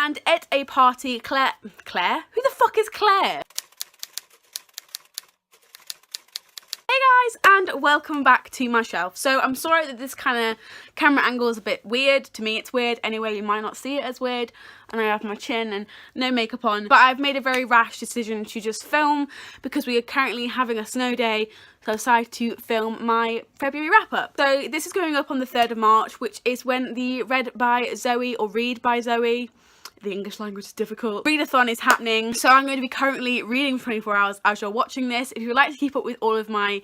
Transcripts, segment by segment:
and at a party, Claire? Who the fuck is Claire? Hey guys, and welcome back to my shelf. So I'm sorry that this kind of camera angle is a bit weird. To me it's weird. Anyway, you might not see it as weird. And I have my chin and no makeup on. But I've made a very rash decision to just film because we are currently having a snow day. So I decided to film my February wrap up. So this is going up on the 3rd of March, which is when the Read by Zoe or Read by Zoe, the English language is difficult, readathon is happening. So I'm going to be currently reading for 24 hours as you're watching this. If you would like to keep up with all of my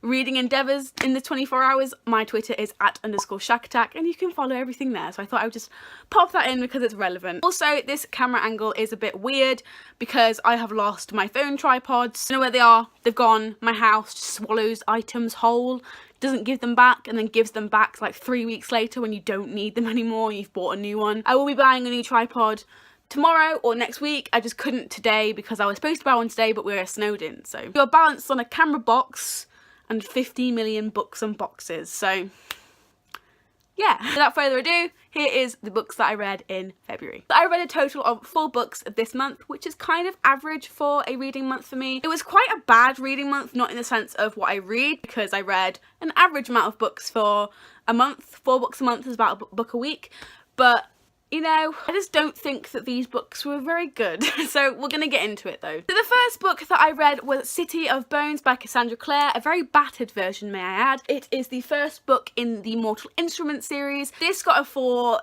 reading endeavours in the 24 hours, my Twitter is @_shakattack and you can follow everything there. So I thought I would just pop that in because it's relevant. Also, this camera angle is a bit weird because I have lost my phone tripods. I know where they are, they've gone. My house just swallows items whole, doesn't give them back, and then gives them back like 3 weeks later when you don't need them anymore and you've bought a new one. I will be buying a new tripod tomorrow or next week. I just couldn't today because I was supposed to buy one today, but we're snowed in. So you're balanced on a camera box and 50 million books and boxes. So yeah, without further ado, here is the books that I read in February. I read a total of 4 books this month, which is kind of average for a reading month for me. It was quite a bad reading month, not in the sense of what I read, because I read an average amount of books for a month. 4 books a month is about a book a week, but you know, I just don't think that these books were very good. So we're gonna get into it though. So the first book that I read was City of Bones by Cassandra Clare, a very battered version, may I add. It is the first book in the Mortal Instruments series. This got a 4 ?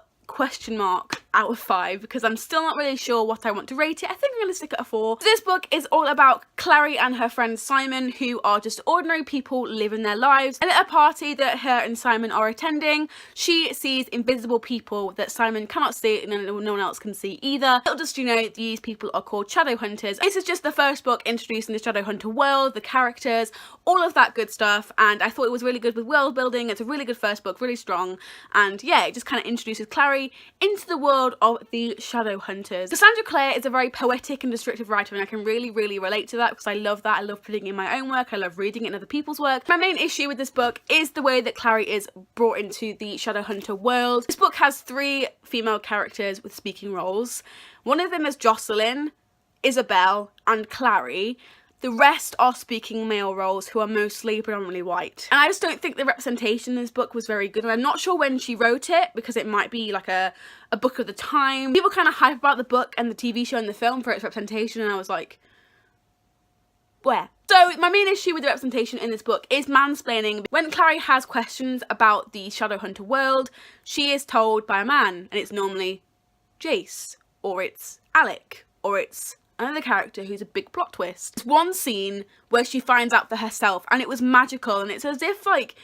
Out of 5 because I'm still not really sure what I want to rate it. I think I'm going to stick at a 4. So this book is all about Clary and her friend Simon, who are just ordinary people living their lives. And at a party that her and Simon are attending, she sees invisible people that Simon cannot see and no one else can see either. Little does she know, these people are called shadow hunters. This is just the first book introducing the shadow hunter world, the characters, all of that good stuff, and I thought it was really good with world building. It's a really good first book, really strong, and yeah, it just kind of introduces Clary into the world of the shadow hunters. Cassandra Clare is a very poetic and descriptive writer, and I can really relate to that because I love that. I love putting in my own work, I love reading it in other people's work. My main issue with this book is the way that Clary is brought into the shadow hunter world. This book has 3 female characters with speaking roles. One of them is Jocelyn, Isabel and Clary. The rest are speaking male roles who are mostly predominantly white. And I just don't think the representation in this book was very good. And I'm not sure when she wrote it because it might be like a book of the time. People kind of hype about the book and the TV show and the film for its representation, and I was like, where? So my main issue with the representation in this book is mansplaining. When Clary has questions about the Shadowhunter world, she is told by a man, and it's normally Jace, or it's Alec, or it's another character who's a big plot twist. There's one scene where she finds out for herself and it was magical, and it's as if like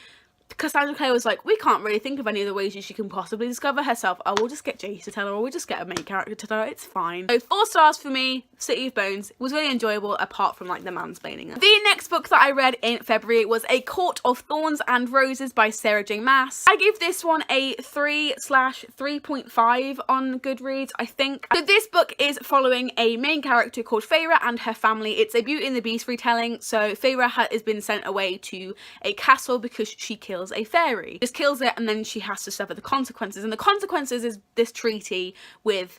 Cassandra Clare was like, we can't really think of any other ways she can possibly discover herself. Oh, we'll just get Jace to tell her, or we'll just get a main character to tell her, it's fine. So 4 stars for me. City of Bones. It was really enjoyable apart from like the mansplaining. The next book that I read in February was A Court of Thorns and Roses by Sarah J Maas. I gave this one a 3/3.5 on Goodreads, I think. So this book is following a main character called Feyre and her family. It's a Beauty and the Beast retelling. So Feyre has been sent away to a castle because she kills a fairy. Just kills it, and then she has to suffer the consequences. And the consequences is this treaty with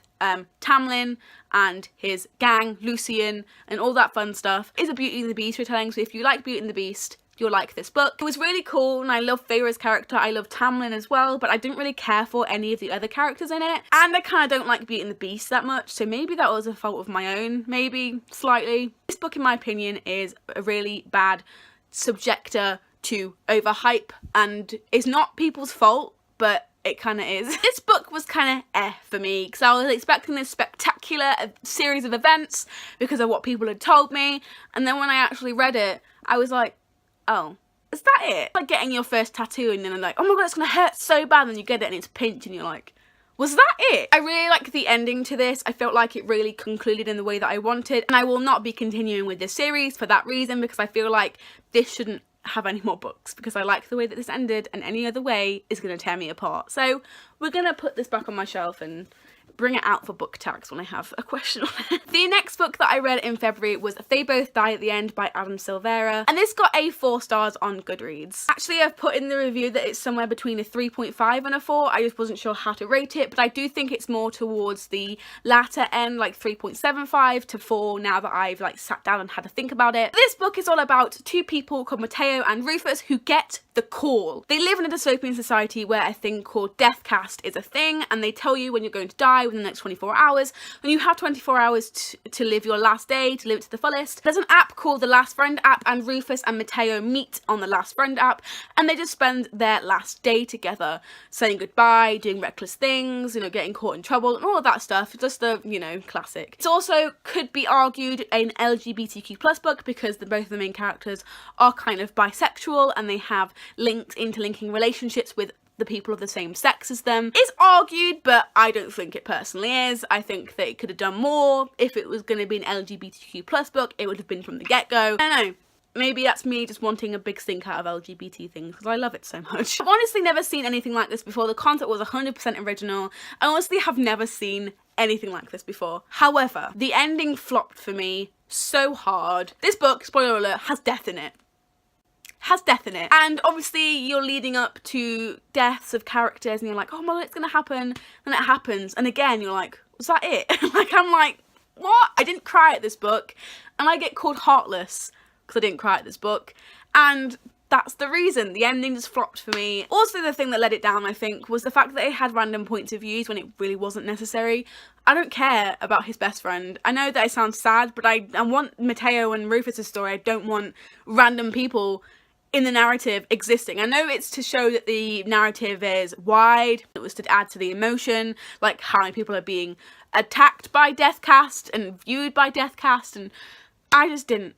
Tamlin and his gang, Lucian, and all that fun stuff. It's a Beauty and the Beast retelling, so if you like Beauty and the Beast, you'll like this book. It was really cool, and I love Feyre's character. I love Tamlin as well, but I didn't really care for any of the other characters in it. And I kind of don't like Beauty and the Beast that much, so maybe that was a fault of my own, maybe, slightly. This book, in my opinion, is a really bad subjector to overhype, and it's not people's fault, but it kind of is. This book was kind of for me because I was expecting this spectacular series of events because of what people had told me, and then when I actually read it, I was like, oh, is that it? Like getting your first tattoo and then I'm like, oh my god, it's gonna hurt so bad, and then you get it and it's pink and you're like, was that it? I really like the ending to this. I felt like it really concluded in the way that I wanted, and I will not be continuing with this series for that reason, because I feel like this shouldn't have any more books, because I like the way that this ended, and any other way is going to tear me apart. So we're going to put this back on my shelf and bring it out for book tags when I have a question on it. The next book that I read in February was They Both Die at the End by Adam Silvera, and this got a 4 stars on Goodreads. Actually, I've put in the review that it's somewhere between a 3.5 and a 4. I just wasn't sure how to rate it, but I do think it's more towards the latter end, like 3.75 to 4, now that I've like sat down and had to think about it. This book is all about 2 people called Matteo and Rufus who get the call. They live in a dystopian society where a thing called death cast is a thing, and they tell you when you're going to die within the next 24 hours, and you have 24 hours to live your last day, to live it to the fullest. There's an app called the Last Friend app, and Rufus and Matteo meet on the Last Friend app, and they just spend their last day together, saying goodbye, doing reckless things, you know, getting caught in trouble, and all of that stuff. Just the, you know, classic. It's also, could be argued, an LGBTQ plus book, because both of the main characters are kind of bisexual, and they have interlinking relationships with the people of the same sex as them. It's argued, but I don't think it personally is. I think that it could have done more. If it was going to be an LGBTQ plus book, it would have been from the get-go. I don't know. Maybe that's me just wanting a big stink out of LGBT things, because I love it so much. I've honestly never seen anything like this before. The concept was 100% original. I honestly have never seen anything like this before. However, the ending flopped for me so hard. This book, spoiler alert, has death in it. And obviously you're leading up to deaths of characters and you're like, oh my god, it's gonna happen, and it happens, and again you're like, was that it? I'm like, what? I didn't cry at this book, and I get called heartless because I didn't cry at this book, and that's the reason. The ending just flopped for me. Also, the thing that let it down, I think, was the fact that it had random points of views when it really wasn't necessary. I don't care about his best friend. I know that it sounds sad, but I want Matteo and Rufus' story. I don't want random people in the narrative existing. I know it's to show that the narrative is wide. It was to add to the emotion, like how many people are being attacked by Deathcast and viewed by Deathcast, and I just didn't.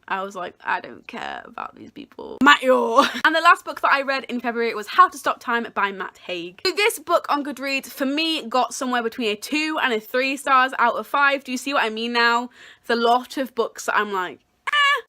I was like, I don't care about these people. Matteo! And the last book that I read in February was How to Stop Time by Matt Haig. So this book on Goodreads, for me, got somewhere between a 2 and a 3 stars out of 5. Do you see what I mean now? There's a lot of books that I'm like,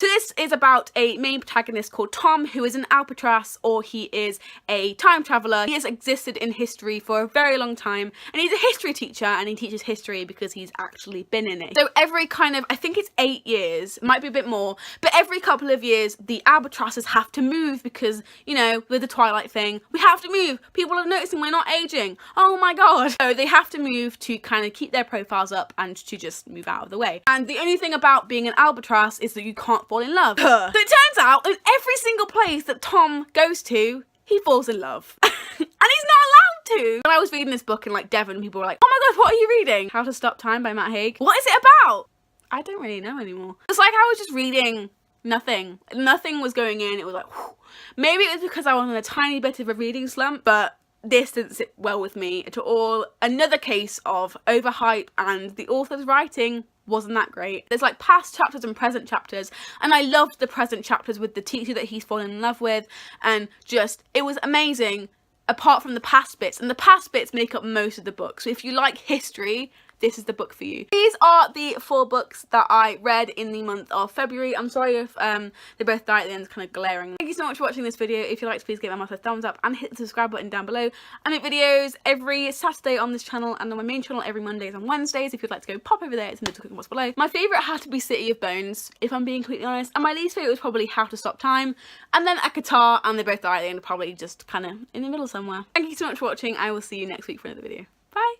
So this is about a main protagonist called Tom, who is an Albatross, or he is a time traveller. He has existed in history for a very long time, and he's a history teacher, and he teaches history because he's actually been in it. So every kind of, I think it's 8 years, might be a bit more, but every couple of years the Albatrosses have to move because, you know, with the Twilight thing, we have to move. People are noticing we're not aging. Oh my god. So they have to move to kind of keep their profiles up and to just move out of the way. And the only thing about being an Albatross is that you can't fall in love. So it turns out in every single place that Tom goes to, he falls in love. And he's not allowed to. When I was reading this book in like Devon, people were like, oh my god, what are you reading? How to Stop Time by Matt Haig. What is it about? I don't really know anymore. It's like I was just reading nothing. Nothing was going in. It was like, whew. Maybe it was because I was in a tiny bit of a reading slump, but this didn't sit well with me at all. Another case of overhype, and the author's writing wasn't that great. There's like past chapters and present chapters, and I loved the present chapters with the teacher that he's fallen in love with, and just, it was amazing apart from the past bits, and the past bits make up most of the book. So if you like history, this is the book for you. These are the 4 books that I read in the month of February. I'm sorry if they both die at the end, it's kind of glaring. Thank you so much for watching this video. If you liked, please give my mouth a thumbs up and hit the subscribe button down below. I make videos every Saturday on this channel and on my main channel every Mondays and Wednesdays. If you'd like to go pop over there, it's in the description box below. My favourite had to be City of Bones, if I'm being completely honest, and my least favourite was probably How to Stop Time, and then A Guitar, and they both die at the end, probably just kind of in the middle somewhere. Thank you so much for watching. I will see you next week for another video. Bye!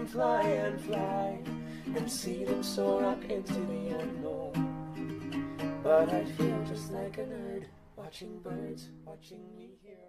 Fly and fly and see them soar up into the unknown. But I feel just like a nerd watching birds watching me here.